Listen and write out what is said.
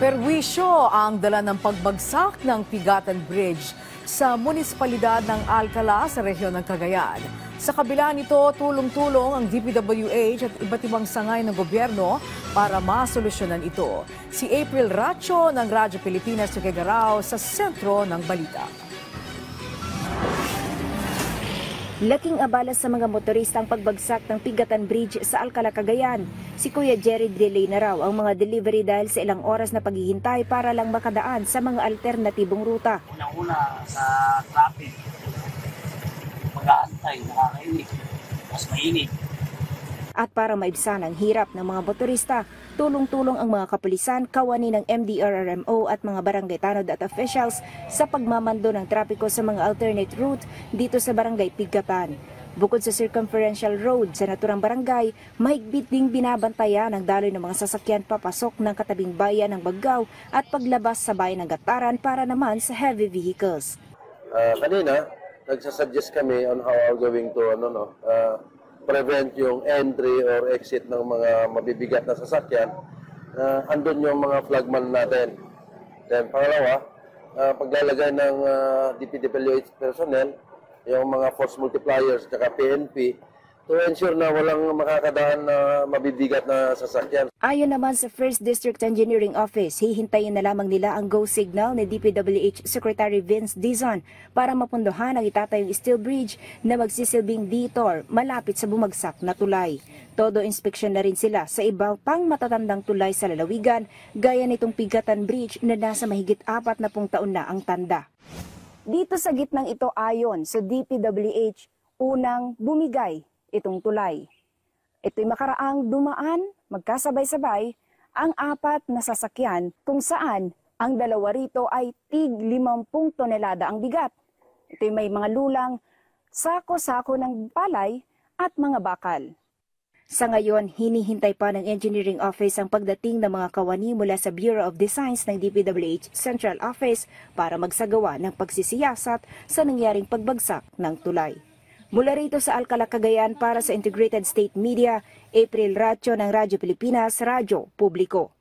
Perwisyo ang dala ng pagbagsak ng Pigatan Bridge sa munisipalidad ng Alcala sa rehiyon ng Cagayan. Sa kabila nito, tulong-tulong ang DPWH at iba't ibang sangay ng gobyerno para masolusyonan ito. Si April Racho ng Radyo Pilipinas sa Cagaraw sa sentro ng balita. Laking abala sa mga motorista ang pagbagsak ng Pigatan Bridge sa Alcala, Cagayan. Si Kuya Jerry delay na raw ang mga delivery dahil sa ilang oras na paghihintay para lang makadaan sa mga alternatibong ruta. Unang-una sa traffic, mag-aantay, nakakainig, mas mainit. At para maibsan ang hirap ng mga motorista, tulong-tulong ang mga kapulisan, kawani ng MDRRMO at mga barangay tanod at officials sa pagmamando ng trapiko sa mga alternate route dito sa barangay Pigatan. Bukod sa circumferential road sa naturang barangay, mahigpit ding binabantayan ang daloy ng mga sasakyan papasok ng katabing bayan ng Baggaw at paglabas sa bayan ng Gataran para naman sa heavy vehicles. Kanina, nagsasuggest kami on how are going to prevent yung entry or exit ng mga mabibigat na sasakyan. Andun yung mga flagman natin. Then pangalawa, paglalagay ng DPWH personnel, yung mga force multipliers at PNP to ensure na walang makakadaan na mabibigat na sasakyan. Ayon naman sa 1st District Engineering Office, hihintayin na lamang nila ang go signal ni DPWH Secretary Vince Dizon para mapunduhan ang itatayong steel bridge na magsisilbing detour malapit sa bumagsak na tulay. Todo inspeksyon na rin sila sa ibang pang matatandang tulay sa lalawigan, gaya nitong Pigatan Bridge na nasa mahigit 40 taon na ang tanda. Dito sa gitnang ito ayon sa DPWH, unang bumigay itong tulay. Ito'y makaraang dumaan, magkasabay-sabay, ang 4 na sasakyan kung saan ang dalawa rito ay tig 50 tonelada ang bigat. Ito'y may mga lulang, sako-sako ng palay at mga bakal. Sa ngayon, hinihintay pa ng Engineering Office ang pagdating ng mga kawani mula sa Bureau of Designs ng DPWH Central Office para magsagawa ng pagsisiyasat sa nangyaring pagbagsak ng tulay. Mula rito sa Alcala, Cagayan para sa Integrated State Media, April Racho ng Radyo Pilipinas, Radyo Publiko.